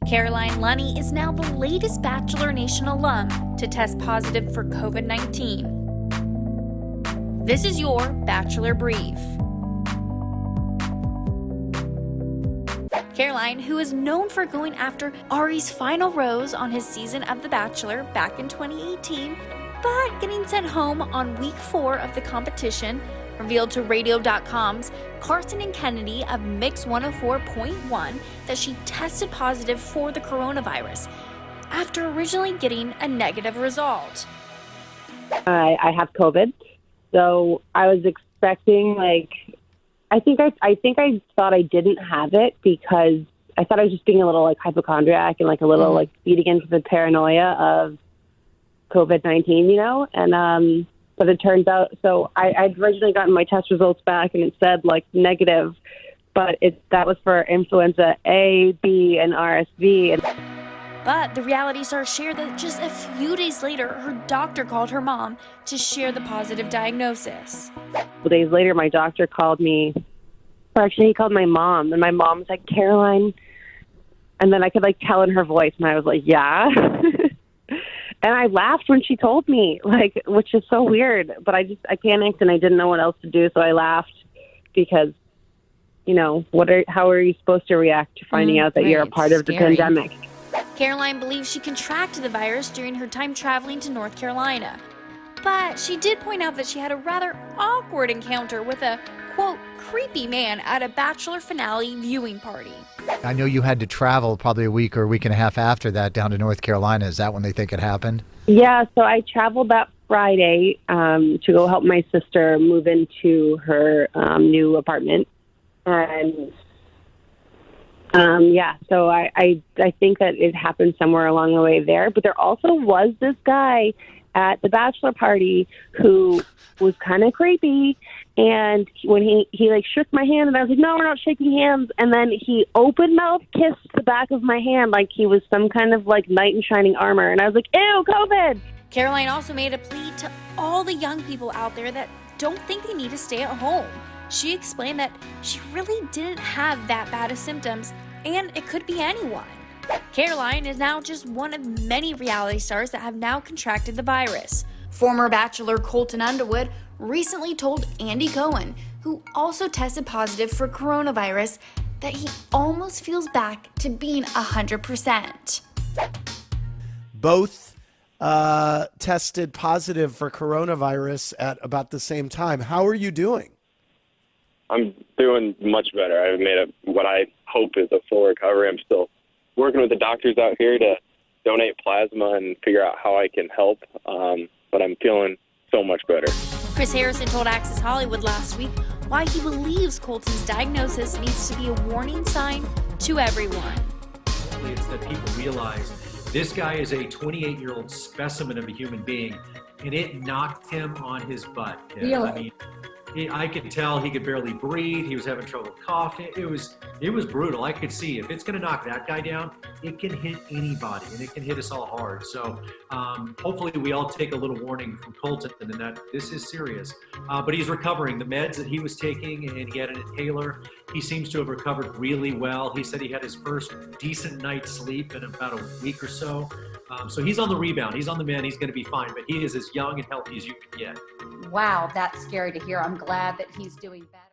Caroline Lunny is now the latest Bachelor Nation alum to test positive for COVID-19. This is your Bachelor Brief. Caroline, who is known for going after Arie's final rose on his season of The Bachelor back in 2018, but getting sent home on week 4 of the competition, revealed to Radio.com's Karson Kennedy of Mix 104.1 that she tested positive for the coronavirus after originally getting a negative result. I have COVID, so I was expecting, I think I thought I didn't have it because I thought I was just being a little hypochondriac and a little feeding into the paranoia of COVID-19, and but it turns out, so I'd originally gotten my test results back and it said negative, but that was for Influenza A, B, and RSV. But the reality star shared that just a few days later, her doctor called her mom to share the positive diagnosis. A couple days later, my doctor called me, or actually he called my mom, and my mom was like, "Caroline," and then I could tell in her voice, and I was like, "Yeah." And I laughed when she told me, which is so weird, but I panicked and I didn't know what else to do, so I laughed because, how are you supposed to react to finding out that you're a part of the pandemic? Caroline believes she contracted the virus during her time traveling to North Carolina. But she did point out that she had a rather awkward encounter with a, quote, creepy man at a Bachelor finale viewing party. I know you had to travel probably a week or a week and a half after that down to North Carolina. Is that when they think it happened? Yeah, so I traveled that Friday to go help my sister move into her new apartment. And so I think that it happened somewhere along the way there. But there also was this guy at the bachelor party who was kind of creepy. And when he shook my hand, and I was like, "No, we're not shaking hands." And then he open mouth kissed the back of my hand like he was some kind of knight in shining armor. And I was like, "Ew, COVID." Caroline also made a plea to all the young people out there that don't think they need to stay at home. She explained that she really didn't have that bad of symptoms, and it could be anyone. Caroline is now just one of many reality stars that have now contracted the virus. Former Bachelor Colton Underwood recently told Andy Cohen, who also tested positive for coronavirus, that he almost feels back to being 100%. Both tested positive for coronavirus at about the same time. How are you doing? I'm doing much better. I've made what I hope is a full recovery. I'm still working with the doctors out here to donate plasma and figure out how I can help, but I'm feeling so much better. Chris Harrison told Access Hollywood last week why he believes Colton's diagnosis needs to be a warning sign to everyone. It's that people realize this guy is a 28-year-old specimen of a human being, and it knocked him on his butt. Really? I mean, I could tell he could barely breathe. He was having trouble coughing. It was brutal. I could see if it's going to knock that guy down, it can hit anybody, and it can hit us all hard. So hopefully we all take a little warning from Colton and that this is serious. But he's recovering. The meds that he was taking, and he had an inhaler. He seems to have recovered really well. He said he had his first decent night's sleep in about a week or so. So he's on the rebound. He's on the mend. He's going to be fine. But he is as young and healthy as you can get. Wow, that's scary to hear. I'm glad that he's doing better.